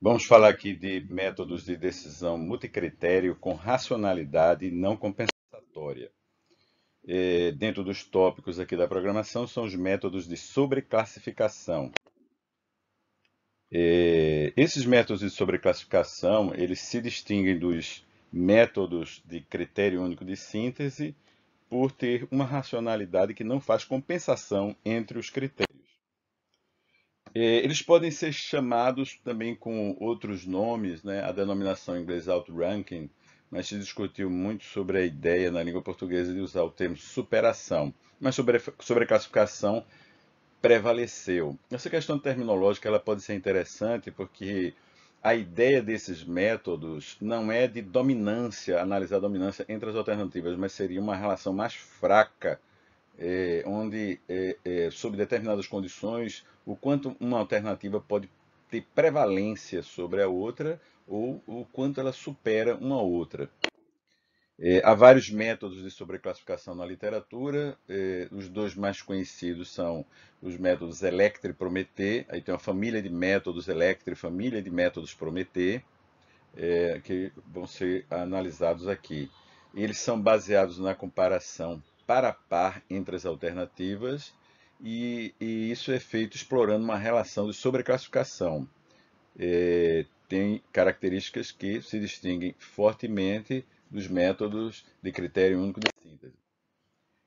Vamos falar aqui de métodos de decisão multicritério com racionalidade não compensatória. Dentro dos tópicos aqui da programação são os métodos de sobreclassificação. Esses métodos de sobreclassificação, eles se distinguem dos métodos de critério único de síntese por ter uma racionalidade que não faz compensação entre os critérios. Eles podem ser chamados também com outros nomes, né? A denominação em inglês outranking, mas se discutiu muito sobre a ideia na língua portuguesa de usar o termo superação, mas sobre a classificação prevaleceu. Essa questão terminológica ela pode ser interessante porque a ideia desses métodos não é de dominância, analisar a dominância entre as alternativas, mas seria uma relação mais fraca onde, sob determinadas condições, o quanto uma alternativa pode ter prevalência sobre a outra ou o quanto ela supera uma outra. Há vários métodos de sobreclassificação na literatura. Os dois mais conhecidos são os métodos Electre e Prometer. Aí tem uma família de métodos Electre e família de métodos Prometer, que vão ser analisados aqui. Eles são baseados na comparação par a par entre as alternativas e isso é feito explorando uma relação de sobreclassificação. Tem características que se distinguem fortemente dos métodos de critério único de síntese.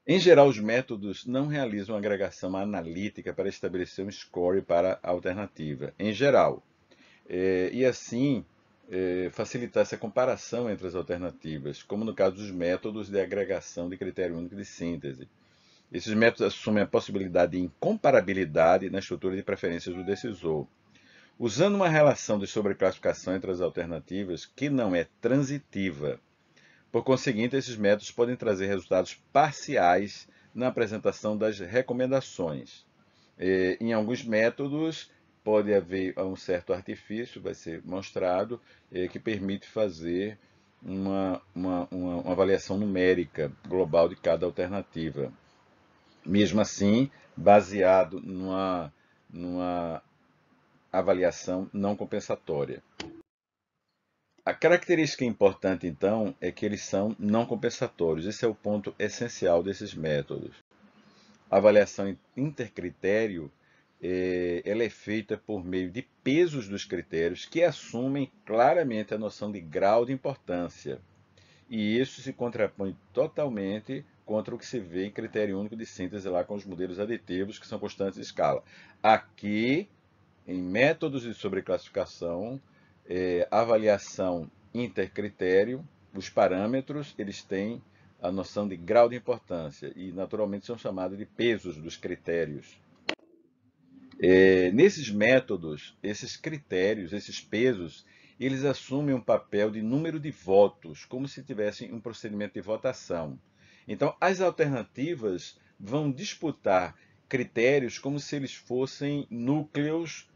Em geral, os métodos não realizam agregação analítica para estabelecer um score para a alternativa. Em geral, e assim facilitar essa comparação entre as alternativas, como no caso dos métodos de agregação de critério único de síntese. Esses métodos assumem a possibilidade de incomparabilidade na estrutura de preferências do decisor. Usando uma relação de sobreclassificação entre as alternativas que não é transitiva. Por conseguinte, esses métodos podem trazer resultados parciais na apresentação das recomendações. Em alguns métodos, pode haver um certo artifício, vai ser mostrado, que permite fazer uma avaliação numérica global de cada alternativa. Mesmo assim, baseado numa avaliação não compensatória. A característica importante, então, é que eles são não compensatórios. Esse é o ponto essencial desses métodos. A avaliação intercritério ela é feita por meio de pesos dos critérios que assumem claramente a noção de grau de importância. E isso se contrapõe totalmente contra o que se vê em critério único de síntese lá com os modelos aditivos, que são constantes de escala. Aqui, em métodos de sobreclassificação, avaliação intercritério, os parâmetros, eles têm a noção de grau de importância e, naturalmente, são chamados de pesos dos critérios. Nesses métodos, esses critérios, esses pesos, eles assumem um papel de número de votos, como se tivessem um procedimento de votação. Então, as alternativas vão disputar critérios como se eles fossem núcleos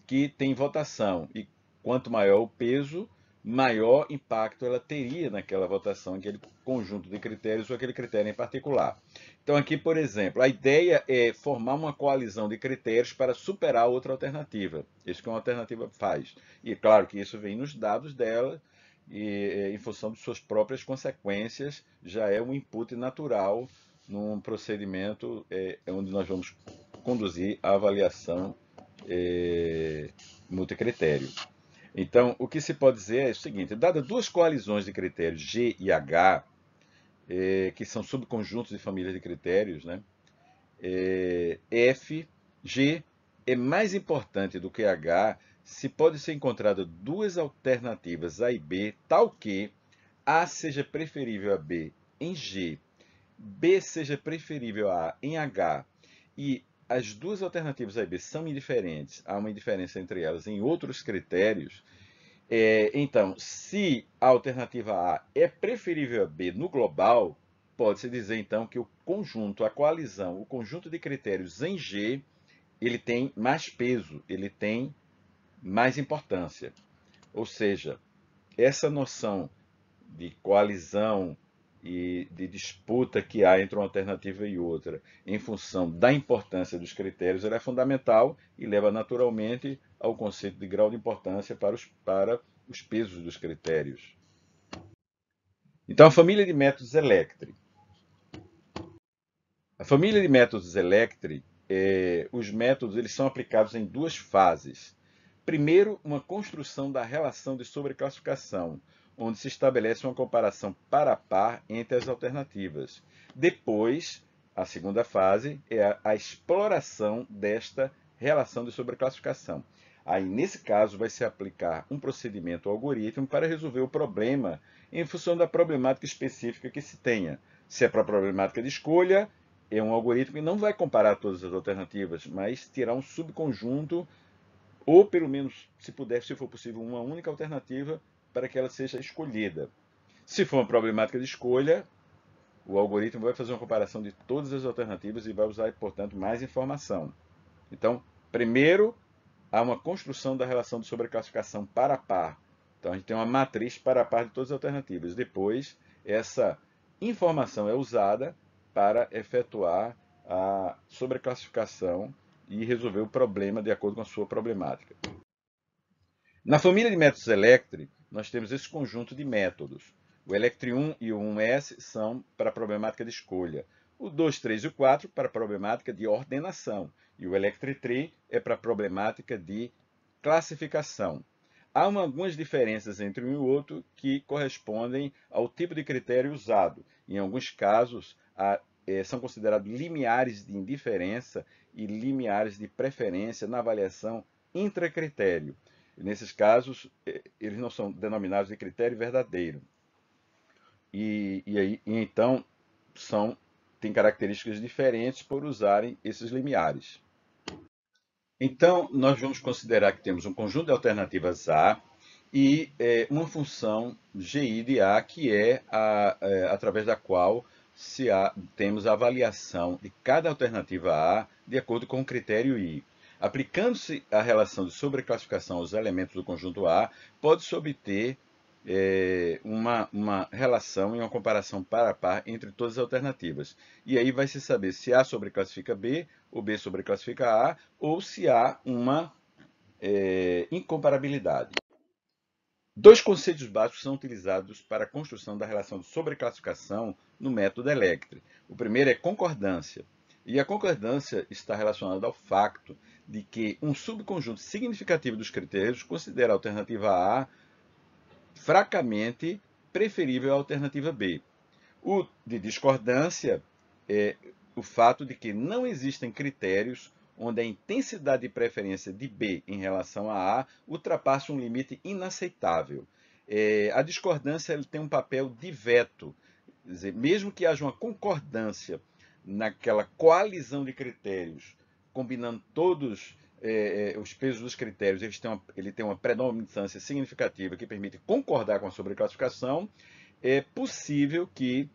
que têm votação. E quanto maior o peso, maior impacto ela teria naquela votação, aquele conjunto de critérios ou aquele critério em particular. Então, aqui, por exemplo, a ideia é formar uma coalizão de critérios para superar outra alternativa. Isso que uma alternativa faz. E claro que isso vem nos dados dela, e em função de suas próprias consequências, já é um input natural num procedimento onde nós vamos conduzir a avaliação multicritério. Então, o que se pode dizer é o seguinte: dadas duas coalizões de critérios G e H, que são subconjuntos de famílias de critérios, né? F, G é mais importante do que H se pode ser encontrada duas alternativas A e B, tal que A seja preferível a B em G, B seja preferível a A em H, e as duas alternativas A e B são indiferentes, há uma indiferença entre elas em outros critérios. Então, se a alternativa A é preferível a B no global, pode-se dizer então que o conjunto, a coalizão, o conjunto de critérios em G, ele tem mais peso, ele tem mais importância. Ou seja, essa noção de coalizão e de disputa que há entre uma alternativa e outra, em função da importância dos critérios, ela é fundamental e leva naturalmente ao conceito de grau de importância para os pesos dos critérios. Então, a família de métodos Electri. A família de métodos Electri, os métodos eles são aplicados em duas fases. Primeiro, uma construção da relação de sobreclassificação, onde se estabelece uma comparação par a par entre as alternativas. Depois, a segunda fase é a exploração desta relação de sobreclassificação. Aí, nesse caso, vai se aplicar um procedimento algoritmo para resolver o problema em função da problemática específica que se tenha. Se é para a problemática de escolha, é um algoritmo que não vai comparar todas as alternativas, mas tirar um subconjunto, ou pelo menos, se puder, se for possível, uma única alternativa para que ela seja escolhida. Se for uma problemática de escolha, o algoritmo vai fazer uma comparação de todas as alternativas e vai usar, portanto, mais informação. Então, primeiro, há uma construção da relação de sobreclassificação par a par. Então, a gente tem uma matriz par a par de todas as alternativas. Depois, essa informação é usada para efetuar a sobreclassificação e resolver o problema de acordo com a sua problemática. Na família de métodos Electri, nós temos esse conjunto de métodos. O Electri 1 e o 1S são para a problemática de escolha. O 2, 3 e o 4 para a problemática de ordenação. E o Electri 3 é para a problemática de classificação. Há algumas diferenças entre um e o outro que correspondem ao tipo de critério usado. Em alguns casos, são considerados limiares de indiferença e limiares de preferência na avaliação intracritério. Nesses casos, eles não são denominados de critério verdadeiro. Então, têm características diferentes por usarem esses limiares. Então, nós vamos considerar que temos um conjunto de alternativas A e uma função GI de A, que é através da qual temos a avaliação de cada alternativa A de acordo com o critério I. Aplicando-se a relação de sobreclassificação aos elementos do conjunto A, pode-se obter uma relação e uma comparação par a par entre todas as alternativas. E aí vai se saber se A sobreclassifica B, ou B sobreclassifica A, ou se há uma incomparabilidade. Dois conceitos básicos são utilizados para a construção da relação de sobreclassificação no método Electri. O primeiro é concordância. E a concordância está relacionada ao fato de que um subconjunto significativo dos critérios considera a alternativa A fracamente preferível à alternativa B. O de discordância é o fato de que não existem critérios onde a intensidade de preferência de B em relação a A ultrapasse um limite inaceitável. A discordância tem um papel de veto, quer dizer, mesmo que haja uma concordância naquela coalizão de critérios, combinando todos os pesos dos critérios, ele tem uma predominância significativa que permite concordar com a sobreclassificação, é possível que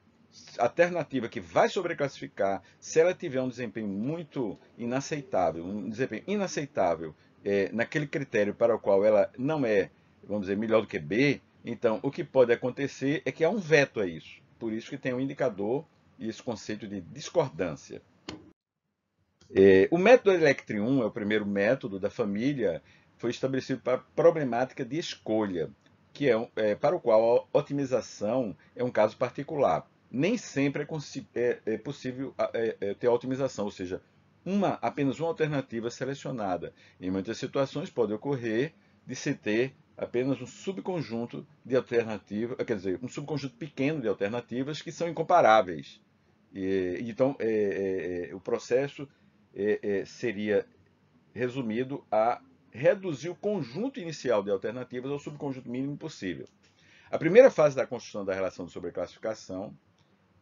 a alternativa que vai sobreclassificar, se ela tiver um desempenho muito inaceitável, naquele critério para o qual ela não é, vamos dizer, melhor do que B, então o que pode acontecer é que há um veto a isso. Por isso que tem um indicador e esse conceito de discordância. O método Electri 1 é o primeiro método da família, foi estabelecido para a problemática de escolha, que para o qual a otimização é um caso particular. Nem sempre é possível ter a otimização, ou seja, apenas uma alternativa selecionada. Em muitas situações pode ocorrer de se ter apenas um subconjunto de alternativas, quer dizer, um subconjunto pequeno de alternativas que são incomparáveis. Então, o processo seria resumido a reduzir o conjunto inicial de alternativas ao subconjunto mínimo possível. A primeira fase da construção da relação de sobreclassificação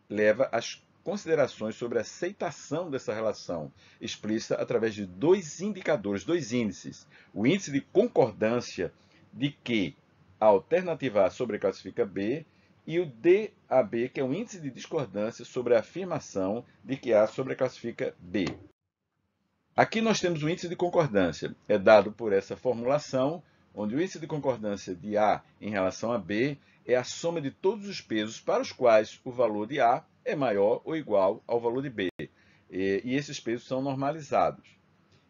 leva às considerações sobre a aceitação dessa relação explícita através de dois indicadores, dois índices. O índice de concordância de que a alternativa A sobreclassifica B e o DAB, que é o índice de discordância sobre a afirmação de que A sobreclassifica B. Aqui nós temos o índice de concordância, é dado por essa formulação, onde o índice de concordância de A em relação a B é a soma de todos os pesos para os quais o valor de A é maior ou igual ao valor de B. E esses pesos são normalizados.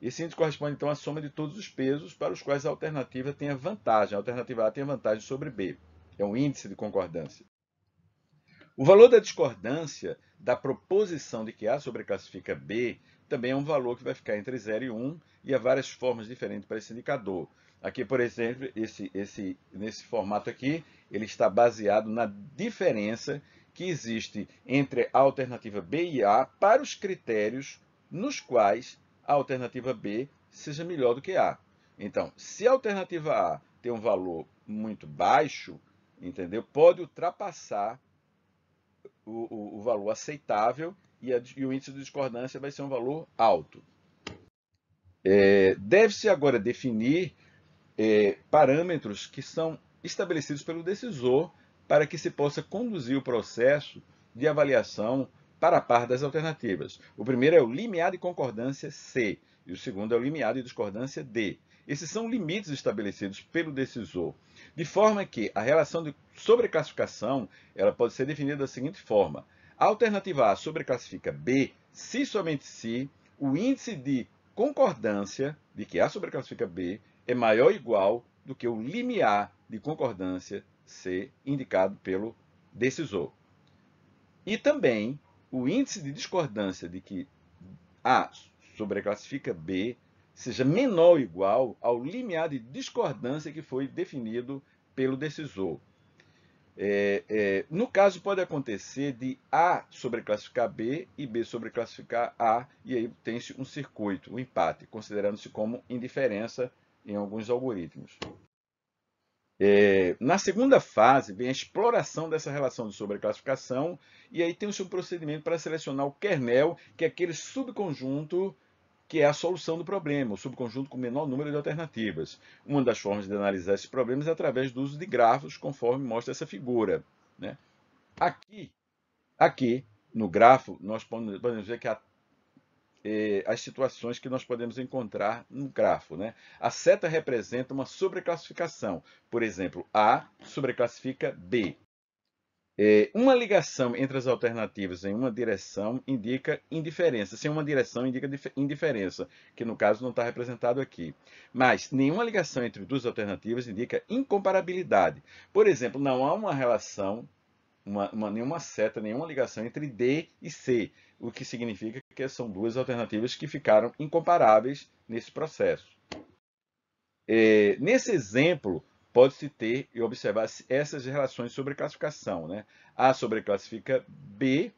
Esse índice corresponde, então, à soma de todos os pesos para os quais a alternativa tem a vantagem. A alternativa A tem a vantagem sobre B. É um índice de concordância. O valor da discordância da proposição de que A sobreclassifica B também é um valor que vai ficar entre 0 e 1, e há várias formas diferentes para esse indicador. Aqui, por exemplo, nesse formato aqui, ele está baseado na diferença que existe entre a alternativa B e A para os critérios nos quais a alternativa B seja melhor do que A. Então, se a alternativa A tem um valor muito baixo, entendeu? Pode ultrapassar o valor aceitável e o índice de discordância vai ser um valor alto. Deve-se agora definir parâmetros que são estabelecidos pelo decisor para que se possa conduzir o processo de avaliação para a par das alternativas. O primeiro é o limiar de concordância C e o segundo é o limiar de discordância D. Esses são limites estabelecidos pelo decisor, de forma que a relação de sobreclassificação ela pode ser definida da seguinte forma. A alternativa A sobreclassifica B se somente se o índice de concordância de que A sobreclassifica B é maior ou igual do que o limiar de concordância C indicado pelo decisor. E também o índice de discordância de que A sobreclassifica B seja menor ou igual ao limiar de discordância que foi definido pelo decisor. No caso, pode acontecer de A sobreclassificar B e B sobreclassificar A, e aí tem-se um circuito, um empate, considerando-se como indiferença em alguns algoritmos. Na segunda fase, vem a exploração dessa relação de sobreclassificação, e aí tem-se um procedimento para selecionar o kernel, que é aquele subconjunto que é a solução do problema, o subconjunto com o menor número de alternativas. Uma das formas de analisar esses problemas é através do uso de grafos, conforme mostra essa figura, né? Aqui, no grafo, nós podemos ver que as situações que nós podemos encontrar no grafo, né? A seta representa uma sobreclassificação. Por exemplo, A sobreclassifica B. Uma ligação entre as alternativas em uma direção indica indiferença. Sem uma direção indica indiferença, que no caso não está representado aqui. Mas nenhuma ligação entre duas alternativas indica incomparabilidade. Por exemplo, não há uma relação, nenhuma seta, nenhuma ligação entre D e C, o que significa que são duas alternativas que ficaram incomparáveis nesse processo. Nesse exemplo, pode-se ter e observar essas relações de sobreclassificação, né? A sobreclassifica B,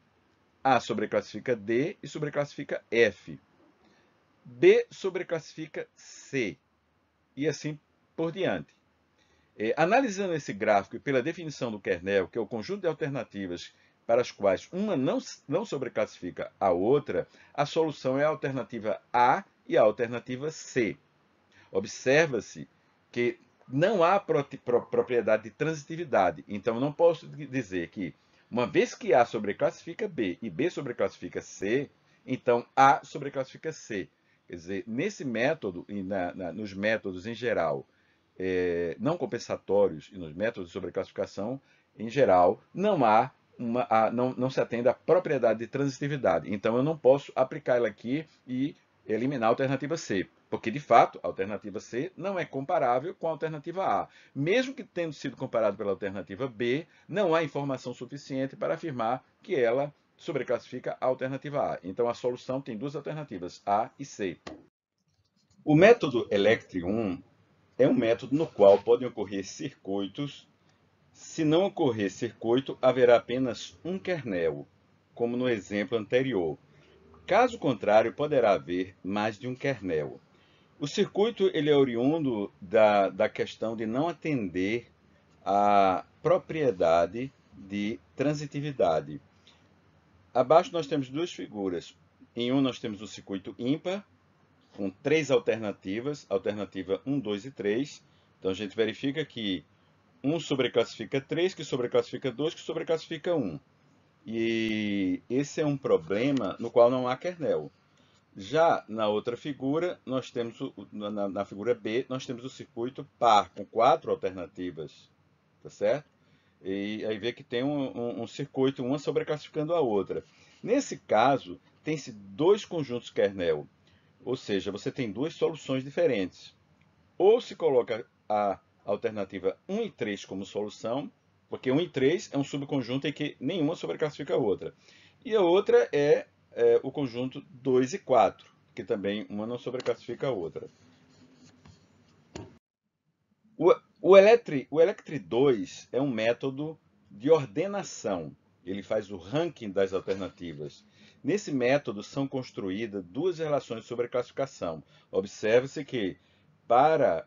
A sobreclassifica D e sobreclassifica F. B sobreclassifica C, e assim por diante. Analisando esse gráfico e pela definição do kernel, que é o conjunto de alternativas para as quais uma não sobreclassifica a outra, a solução é a alternativa A e a alternativa C. Observa-se que não há propriedade de transitividade. Então, eu não posso dizer que, uma vez que A sobreclassifica B e B sobreclassifica C, então A sobreclassifica C. Quer dizer, nesse método e nos métodos em geral não compensatórios e nos métodos de sobreclassificação em geral, não se atende à propriedade de transitividade. Então, eu não posso aplicar ela aqui e eliminar a alternativa C, porque, de fato, a alternativa C não é comparável com a alternativa A. Mesmo que tendo sido comparado pela alternativa B, não há informação suficiente para afirmar que ela sobreclassifica a alternativa A. Então, a solução tem duas alternativas, A e C. O método Electrium é um método no qual podem ocorrer circuitos. Se não ocorrer circuito, haverá apenas um kernel, como no exemplo anterior. Caso contrário, poderá haver mais de um kernel. O circuito ele é oriundo da questão de não atender à propriedade de transitividade. Abaixo nós temos duas figuras. Em um nós temos o circuito ímpar, com três alternativas, alternativa 1, 2 e 3. Então a gente verifica que 1 sobreclassifica 3, que sobreclassifica 2, que sobreclassifica 1. E esse é um problema no qual não há kernel. Já na outra figura, nós temos na figura B, nós temos o circuito par, com 4 alternativas, tá certo? E aí vê que tem um circuito, uma sobreclassificando a outra. Nesse caso, tem-se dois conjuntos kernel, ou seja, você tem duas soluções diferentes. Ou se coloca a alternativa 1 e 3 como solução, porque 1 e 3 é um subconjunto em que nenhuma sobreclassifica a outra. E a outra é o conjunto 2 e 4, que também uma não sobreclassifica a outra. O Electri 2 é um método de ordenação. Ele faz o ranking das alternativas. Nesse método são construídas duas relações de sobreclassificação. Observe-se que para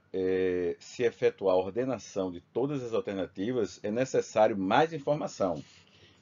se efetuar a ordenação de todas as alternativas é necessário mais informação.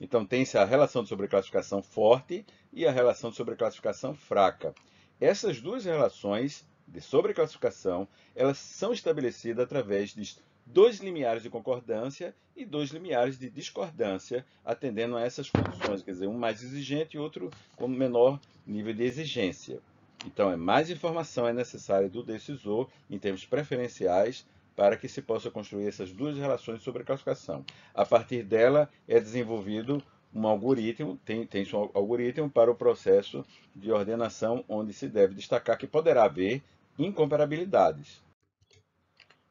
Então tem-se a relação de sobreclassificação forte e a relação de sobreclassificação fraca. Essas duas relações de sobreclassificação, elas são estabelecidas através de dois limiares de concordância e dois limiares de discordância, atendendo a essas condições, quer dizer, um mais exigente e outro com menor nível de exigência. Então, mais informação é necessária do decisor em termos preferenciais para que se possa construir essas duas relações de sobreclassificação. A partir dela é desenvolvido um algoritmo, tem-se um algoritmo para o processo de ordenação, onde se deve destacar que poderá haver incomparabilidades.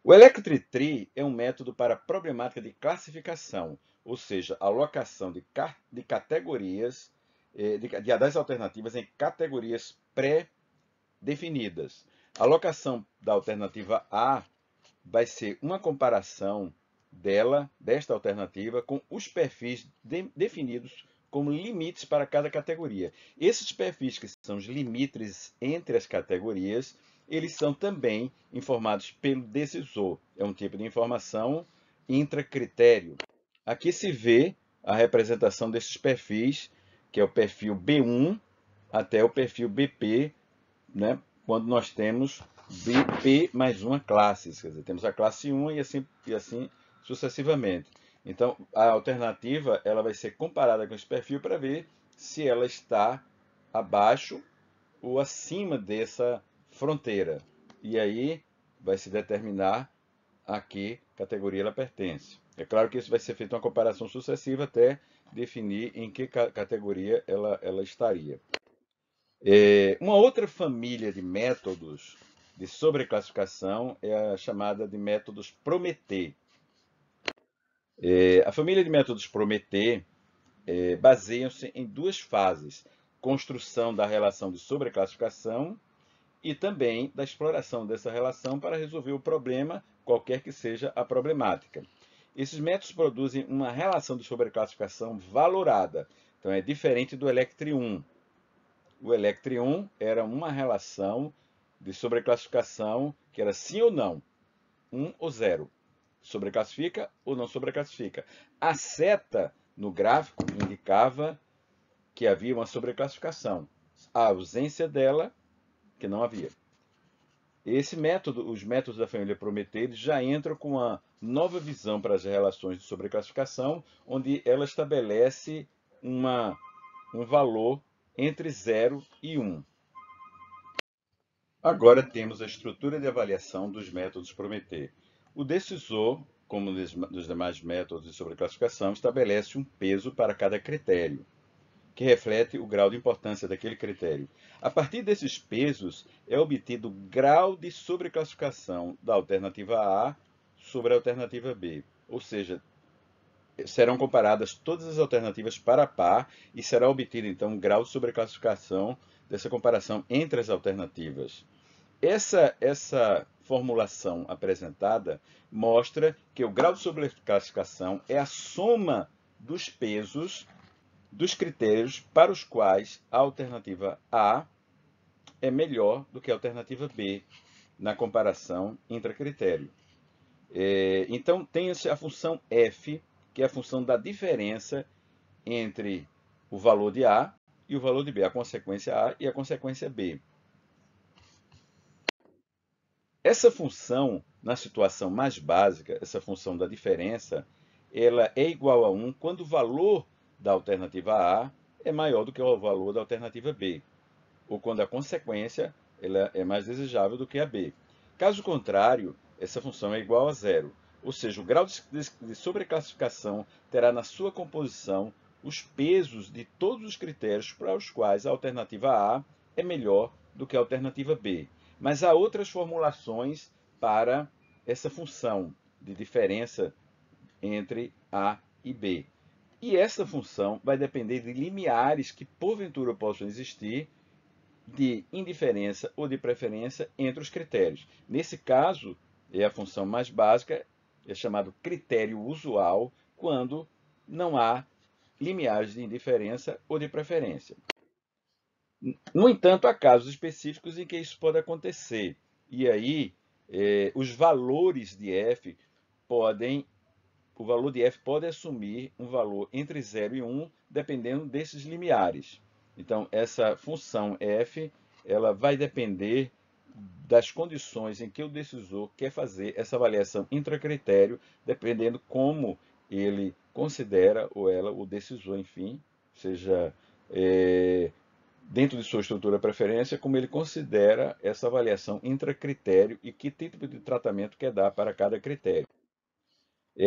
O Electric Tree é um método para problemática de classificação, ou seja, alocação de categorias, das alternativas em categorias pré-definidas. A alocação da alternativa A vai ser uma comparação desta alternativa, com os perfis definidos como limites para cada categoria. Esses perfis, que são os limites entre as categorias, eles são também informados pelo decisor. É um tipo de informação intracritério. Aqui se vê a representação desses perfis, que é o perfil B1 até o perfil BP, né, quando nós temos BP mais uma classe. Quer dizer, temos a classe 1 e assim sucessivamente. Então, a alternativa ela vai ser comparada com esse perfil para ver se ela está abaixo ou acima dessa fronteira. E aí vai se determinar a que categoria ela pertence. É claro que isso vai ser feito uma comparação sucessiva até definir em que categoria ela estaria. Uma outra família de métodos de sobreclassificação é a chamada de métodos Prometer. A família de métodos Prometer baseiam-se em duas fases: construção da relação de sobreclassificação e também da exploração dessa relação para resolver o problema, qualquer que seja a problemática. Esses métodos produzem uma relação de sobreclassificação valorada. Então, é diferente do Electri 1. O Electri 1 era uma relação de sobreclassificação que era sim ou não, 1 ou 0. Sobreclassifica ou não sobreclassifica. A seta no gráfico indicava que havia uma sobreclassificação. A ausência dela, que não havia. Esse método, os métodos da família Prometheus já entram com uma nova visão para as relações de sobreclassificação, onde ela estabelece um valor entre 0 e 1. Agora temos a estrutura de avaliação dos métodos Prometer. O decisor, como nos demais métodos de sobreclassificação, estabelece um peso para cada critério, que reflete o grau de importância daquele critério. A partir desses pesos, é obtido o grau de sobreclassificação da alternativa A sobre a alternativa B. Ou seja, serão comparadas todas as alternativas para par e será obtido, então, um grau de sobreclassificação dessa comparação entre as alternativas. Essa formulação apresentada mostra que o grau de sobreclassificação é a soma dos pesos dos critérios para os quais a alternativa A é melhor do que a alternativa B na comparação intracritério. Então, tem-se a função f, que é a função da diferença entre o valor de A e o valor de B, a consequência A e a consequência B. Essa função, na situação mais básica, essa função da diferença, ela é igual a 1 quando o valor da alternativa A é maior do que o valor da alternativa B. ou quando a consequência ela é mais desejável do que a B. Caso contrário, essa função é igual a zero, ou seja, o grau de sobreclassificação terá na sua composição os pesos de todos os critérios para os quais a alternativa A é melhor do que a alternativa B. Mas há outras formulações para essa função de diferença entre A e B. E essa função vai depender de limiares que porventura possam existir de indiferença ou de preferência entre os critérios. Nesse caso, é a função mais básica, é chamado critério usual, quando não há limiares de indiferença ou de preferência. No entanto, há casos específicos em que isso pode acontecer. E aí, os valores de f podem o valor de f pode assumir um valor entre 0 e 1, dependendo desses limiares. Então, essa função f ela vai depender das condições em que o decisor quer fazer essa avaliação intracritério, dependendo como ele considera, ou ela, o decisor, enfim, seja dentro de sua estrutura preferência, como ele considera essa avaliação intracritério e que tipo de tratamento quer dar para cada critério.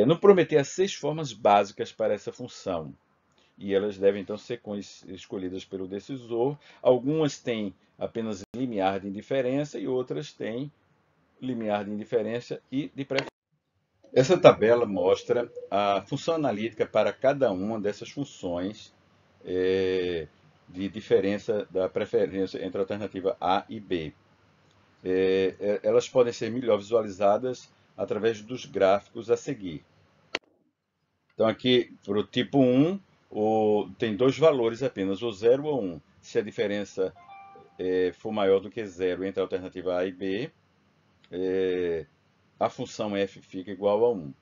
No Prometei há 6 formas básicas para essa função, e elas devem então ser escolhidas pelo decisor. Algumas têm apenas limiar de indiferença e outras têm limiar de indiferença e de preferência. Essa tabela mostra a função analítica para cada uma dessas funções de diferença da preferência entre a alternativa A e B. Elas podem ser melhor visualizadas através dos gráficos a seguir. Então, aqui, para o tipo 1, tem dois valores apenas, ou 0 ou 1. Se a diferença for maior do que 0 entre a alternativa A e B, a função f fica igual a 1.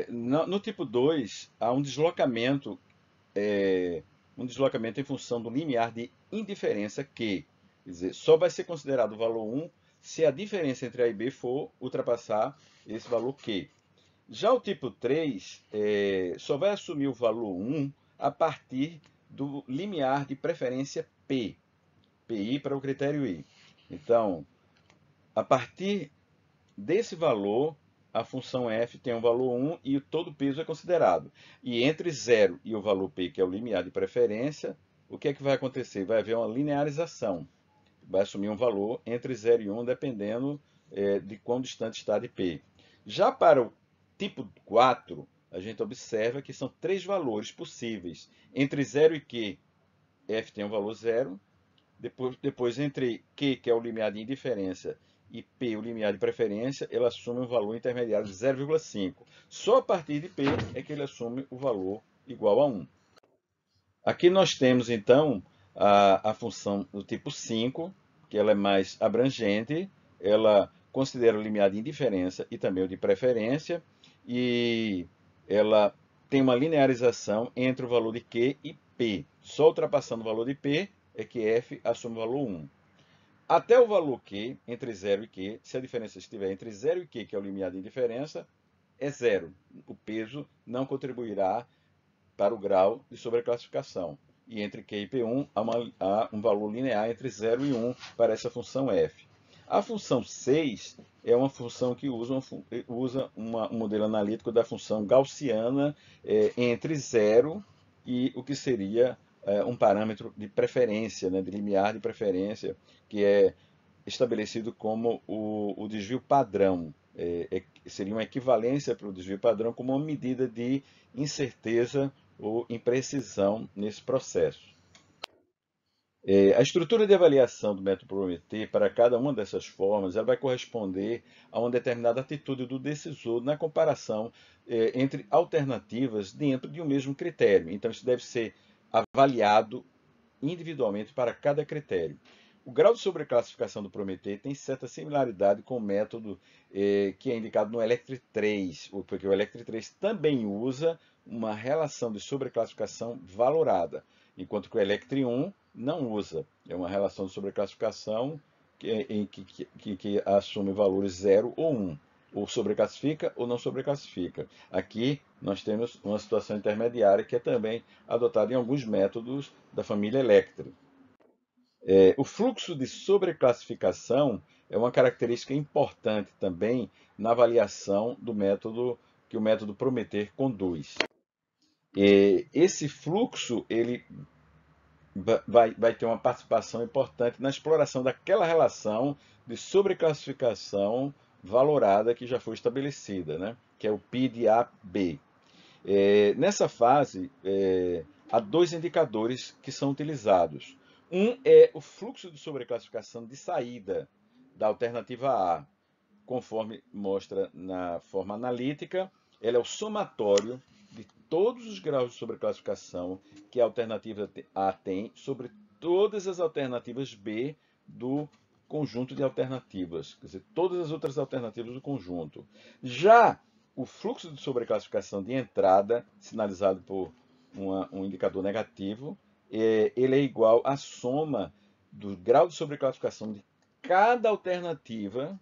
No tipo 2, há um deslocamento em função do limiar de indiferença Q. Quer dizer, só vai ser considerado o valor 1 se a diferença entre A e B for ultrapassar esse valor Q. Já o tipo 3 só vai assumir o valor 1 a partir do limiar de preferência P, PI para o critério I. Então, a partir desse valor, a função f tem um valor 1 e todo o peso é considerado. E entre 0 e o valor P, que é o limiar de preferência, o que é que vai acontecer? Vai haver uma linearização. Vai assumir um valor entre 0 e 1, dependendo de quão distante está de P. Já para o tipo 4, a gente observa que são 3 valores possíveis. Entre 0 e Q, f tem um valor 0. Depois entre Q, que é o limiar de indiferença, e P, o limiar de preferência, ele assume um valor intermediário de 0,5. Só a partir de P é que ele assume o valor igual a 1. Aqui nós temos, então, a função do tipo 5, que ela é mais abrangente, ela considera o limiar de indiferença e também o de preferência, e ela tem uma linearização entre o valor de Q e P. Só ultrapassando o valor de P é que f assume o valor 1. Até o valor Q, entre 0 e Q, se a diferença estiver entre 0 e Q, que é o limiar de indiferença, é 0. O peso não contribuirá para o grau de sobreclassificação. E entre Q e P1 há um valor linear entre 0 e 1 para essa função f. A função 6 é uma função que usa um modelo analítico da função gaussiana entre 0 e o que seria um parâmetro de preferência, né, de limiar de preferência, que é estabelecido como o desvio padrão. Seria uma equivalência para o desvio padrão como uma medida de incerteza ou imprecisão nesse processo. A estrutura de avaliação do método Prometei para cada uma dessas formas ela vai corresponder a uma determinada atitude do decisor na comparação entre alternativas dentro de um mesmo critério. Então, isso deve ser avaliado individualmente para cada critério. O grau de sobreclassificação do Prometei tem certa similaridade com o método que é indicado no Electri 3, porque o Electri 3 também usa uma relação de sobreclassificação valorada, enquanto que o Electri 1 não usa. É uma relação de sobreclassificação que assume valores 0 ou 1, ou sobreclassifica ou não sobreclassifica. Aqui nós temos uma situação intermediária que é também adotada em alguns métodos da família Electri. O fluxo de sobreclassificação é uma característica importante também na avaliação do método que o método Prometer conduz. Esse fluxo ele vai ter uma participação importante na exploração daquela relação de sobreclassificação valorada que já foi estabelecida, né? Que é o P de AB. Nessa fase, há dois indicadores que são utilizados. Um é o fluxo de sobreclassificação de saída da alternativa A, conforme mostra na forma analítica, ela é o somatório de todos os graus de sobreclassificação que a alternativa A tem sobre todas as alternativas B do conjunto de alternativas, quer dizer, todas as outras alternativas do conjunto. Já o fluxo de sobreclassificação de entrada, sinalizado por um indicador negativo, ele é igual à soma do grau de sobreclassificação de cada alternativa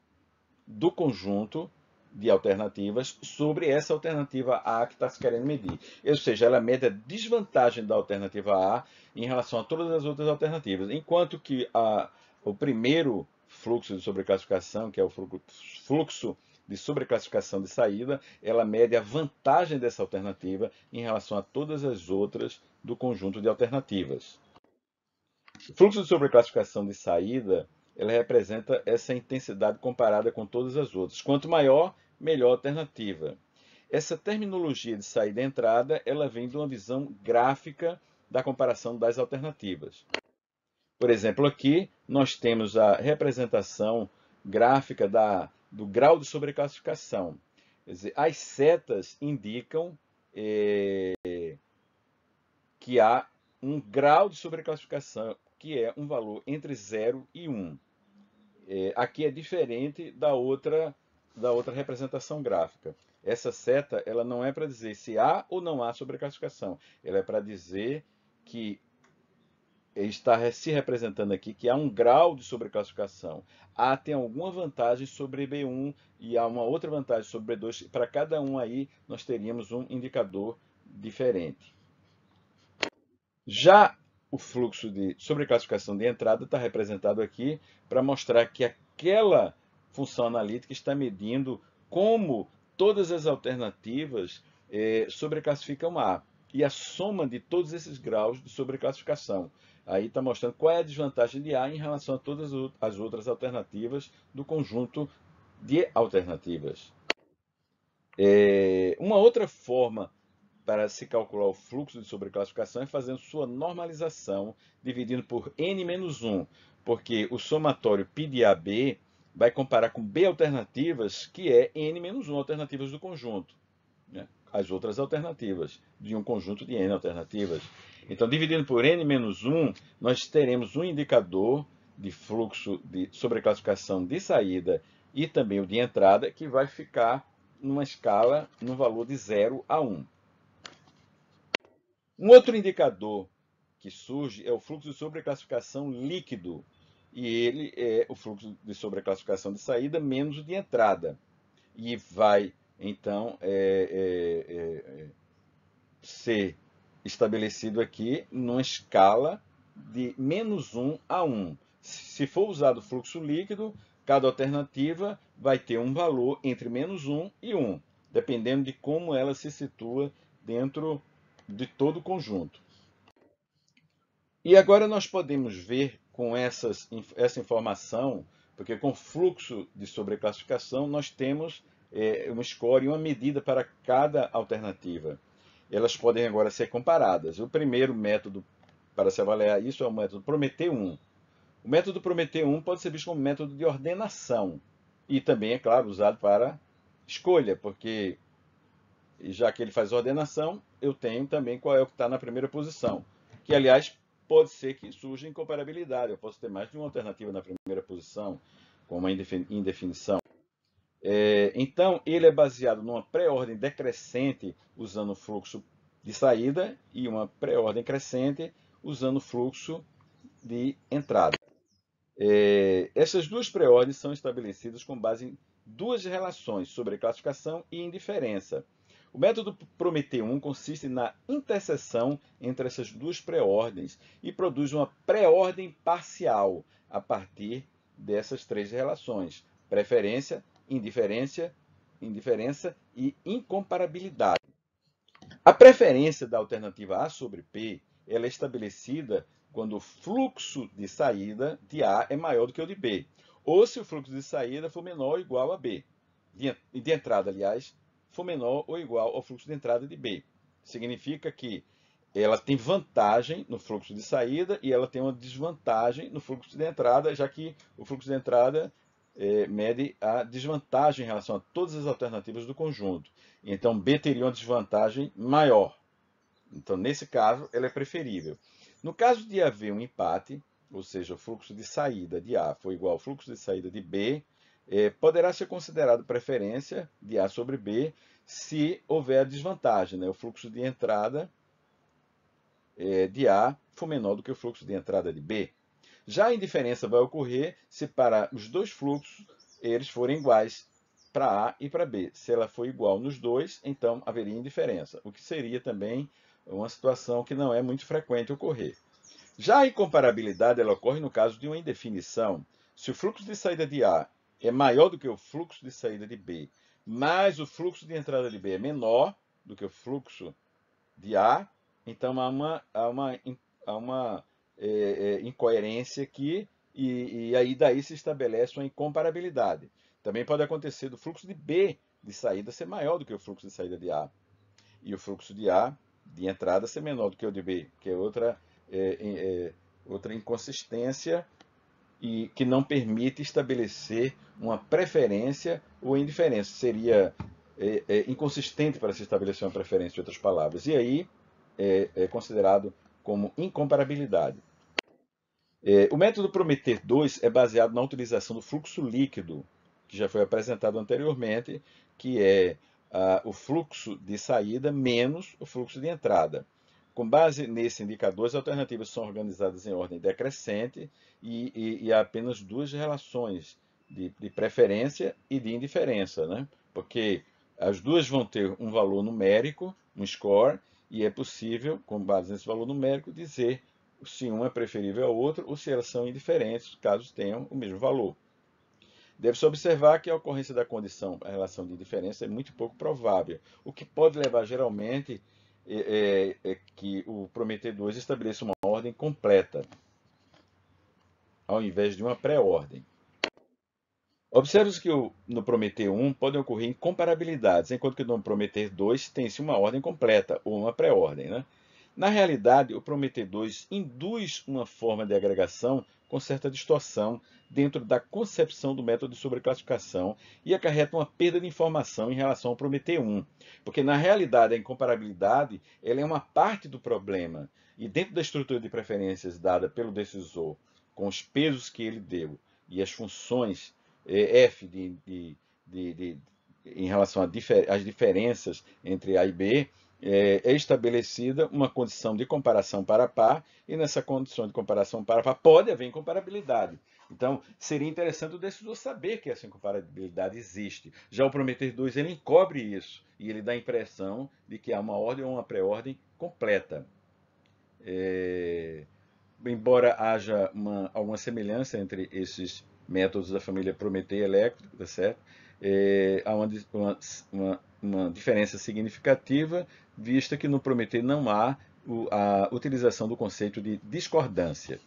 do conjunto de alternativas sobre essa alternativa A que está se querendo medir. Ou seja, ela mede a desvantagem da alternativa A em relação a todas as outras alternativas, enquanto que o primeiro fluxo de sobreclassificação, que é o fluxo de sobreclassificação de saída, ela mede a vantagem dessa alternativa em relação a todas as outras do conjunto de alternativas. O fluxo de sobreclassificação de saída, ela representa essa intensidade comparada com todas as outras. Quanto maior, melhor a alternativa. Essa terminologia de saída e entrada, ela vem de uma visão gráfica da comparação das alternativas. Por exemplo, aqui nós temos a representação gráfica do grau de sobreclassificação. Quer dizer, as setas indicam que há um grau de sobreclassificação, que é um valor entre 0 e 1. Aqui é diferente da outra representação gráfica. Essa seta ela não é para dizer se há ou não há sobreclassificação. Ela é para dizer que está se representando aqui que há um grau de sobreclassificação. A tem alguma vantagem sobre B1 e há uma outra vantagem sobre B2. Para cada um aí, nós teríamos um indicador diferente. Já o fluxo de sobreclassificação de entrada está representado aqui para mostrar que aquela função analítica está medindo como todas as alternativas sobreclassificam A. E a soma de todos esses graus de sobreclassificação. Aí está mostrando qual é a desvantagem de A em relação a todas as outras alternativas do conjunto de alternativas. Uma outra forma para se calcular o fluxo de sobreclassificação é fazendo sua normalização, dividindo por n-1, porque o somatório π de AB vai comparar com B alternativas, que é n-1 alternativas do conjunto, né? As outras alternativas de um conjunto de n alternativas. Então, dividindo por n-1, nós teremos um indicador de fluxo de sobreclassificação de saída e também o de entrada, que vai ficar numa escala, no valor de 0 a 1. Um outro indicador que surge é o fluxo de sobreclassificação líquido, e ele é o fluxo de sobreclassificação de saída menos o de entrada. E vai, então, ser estabelecido aqui numa escala de -1 a 1. Se for usado o fluxo líquido, cada alternativa vai ter um valor entre -1 e 1, dependendo de como ela se situa dentro de todo o conjunto. E agora nós podemos ver com essa informação, porque com fluxo de sobreclassificação nós temos um score e uma medida para cada alternativa. Elas podem agora ser comparadas. O primeiro método para se avaliar isso é o método Prometer 1. O método Prometer 1 pode ser visto como método de ordenação e também, é claro, usado para escolha, porque já que ele faz ordenação, eu tenho também qual é o que está na primeira posição, que, aliás, pode ser que surja incomparabilidade. Eu posso ter mais de uma alternativa na primeira posição, com uma indefinição. Então, ele é baseado numa pré-ordem decrescente, usando o fluxo de saída, e uma pré-ordem crescente, usando o fluxo de entrada. Essas duas pré-ordens são estabelecidas com base em duas relações, sobreclassificação e indiferença. O método Prometeu consiste na interseção entre essas duas pré-ordens e produz uma pré-ordem parcial a partir dessas três relações: preferência, indiferença e incomparabilidade. A preferência da alternativa A sobre P ela é estabelecida quando o fluxo de saída de A é maior do que o de B, ou se o fluxo de saída for menor ou igual a B, de entrada, aliás, for menor ou igual ao fluxo de entrada de B. Significa que ela tem vantagem no fluxo de saída e ela tem uma desvantagem no fluxo de entrada, já que o fluxo de entrada mede a desvantagem em relação a todas as alternativas do conjunto. Então, B teria uma desvantagem maior. Então, nesse caso, ela é preferível. No caso de haver um empate, ou seja, o fluxo de saída de A for igual ao fluxo de saída de B, poderá ser considerado preferência de A sobre B se houver a desvantagem, né? O fluxo de entrada de A for menor do que o fluxo de entrada de B. Já a indiferença vai ocorrer se para os dois fluxos eles forem iguais para A e para B. Se ela for igual nos dois, então haveria indiferença, o que seria também uma situação que não é muito frequente ocorrer. Já a incomparabilidade ela ocorre no caso de uma indefinição. Se o fluxo de saída de A é maior do que o fluxo de saída de B, mas o fluxo de entrada de B é menor do que o fluxo de A, então há uma incoerência aqui e aí daí se estabelece uma incomparabilidade. Também pode acontecer do fluxo de B de saída ser maior do que o fluxo de saída de A e o fluxo de A de entrada ser menor do que o de B, que é outra inconsistência e que não permite estabelecer uma preferência ou indiferença. Seria inconsistente para se estabelecer uma preferência, em outras palavras. E aí é considerado como incomparabilidade. O método Prometer 2 é baseado na utilização do fluxo líquido, que já foi apresentado anteriormente, que é o fluxo de saída menos o fluxo de entrada. Com base nesse indicador, as alternativas são organizadas em ordem decrescente e há apenas duas relações, de preferência e de indiferença, né? Porque as duas vão ter um valor numérico, um score, e é possível, com base nesse valor numérico, dizer se um é preferível ao outro ou se elas são indiferentes, caso tenham o mesmo valor. Deve-se observar que a ocorrência da condição, a relação de indiferença, é muito pouco provável, o que pode levar geralmente que o Prometeu 2 estabeleça uma ordem completa, ao invés de uma pré-ordem. Observe-se que no Prometeu 1 podem ocorrer incomparabilidades, enquanto que no Prometeu 2 tem-se uma ordem completa, ou uma pré-ordem, né? Na realidade, o Prometeu 2 induz uma forma de agregação com certa distorção dentro da concepção do método de sobreclassificação e acarreta uma perda de informação em relação ao Prometeu 1. Porque, na realidade, a incomparabilidade ela é uma parte do problema. E dentro da estrutura de preferências dada pelo decisor, com os pesos que ele deu e as funções F em relação às diferenças entre A e B, é estabelecida uma condição de comparação para par, e nessa condição de comparação para par pode haver incomparabilidade. Então, seria interessante o decisor saber que essa incomparabilidade existe. Já o Prometeu 2 ele encobre isso, e ele dá a impressão de que há uma ordem ou uma pré-ordem completa. Embora haja alguma semelhança entre esses métodos da família Prometeu elétrico, tá certo? Há uma diferença significativa, vista que no Prometeu não há a utilização do conceito de discordância.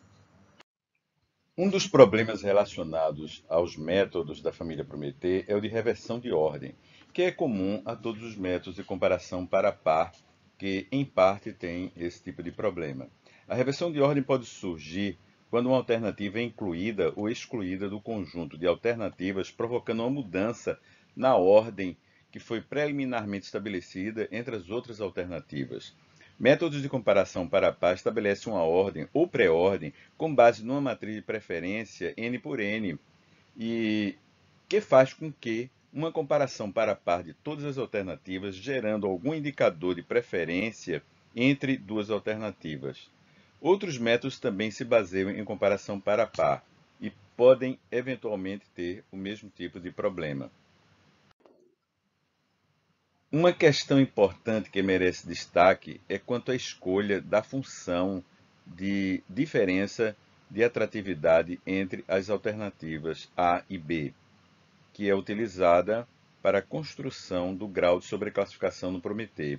Um dos problemas relacionados aos métodos da família Prometeu é o de reversão de ordem, que é comum a todos os métodos de comparação para par, que em parte têm esse tipo de problema. A reversão de ordem pode surgir quando uma alternativa é incluída ou excluída do conjunto de alternativas, provocando uma mudança na ordem que foi preliminarmente estabelecida entre as outras alternativas. Métodos de comparação para par estabelecem uma ordem ou pré-ordem com base numa matriz de preferência n por n, e que faz com que uma comparação para par de todas as alternativas, gerando algum indicador de preferência entre duas alternativas. Outros métodos também se baseiam em comparação para par e podem eventualmente ter o mesmo tipo de problema. Uma questão importante que merece destaque é quanto à escolha da função de diferença de atratividade entre as alternativas A e B, que é utilizada para a construção do grau de sobreclassificação no Prometei.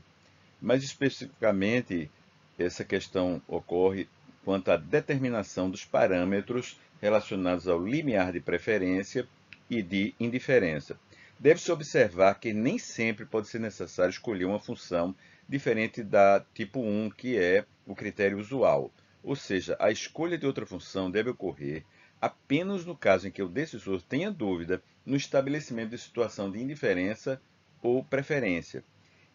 Mais especificamente, essa questão ocorre quanto à determinação dos parâmetros relacionados ao limiar de preferência e de indiferença. Deve-se observar que nem sempre pode ser necessário escolher uma função diferente da tipo 1, que é o critério usual. Ou seja, a escolha de outra função deve ocorrer apenas no caso em que o decisor tenha dúvida no estabelecimento de situação de indiferença ou preferência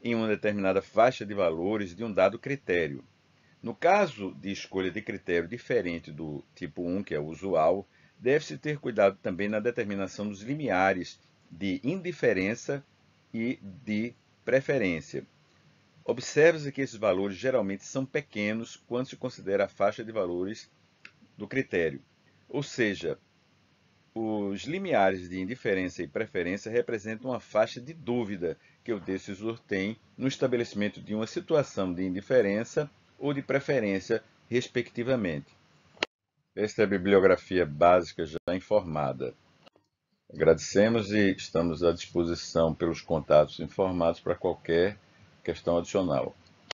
em uma determinada faixa de valores de um dado critério. No caso de escolha de critério diferente do tipo 1, que é o usual, deve-se ter cuidado também na determinação dos limiares de indiferença e de preferência. Observe-se que esses valores geralmente são pequenos quando se considera a faixa de valores do critério. Ou seja, os limiares de indiferença e preferência representam uma faixa de dúvida que o decisor tem no estabelecimento de uma situação de indiferença ou de preferência, respectivamente. Esta é a bibliografia básica já informada. Agradecemos e estamos à disposição pelos contatos informados para qualquer questão adicional.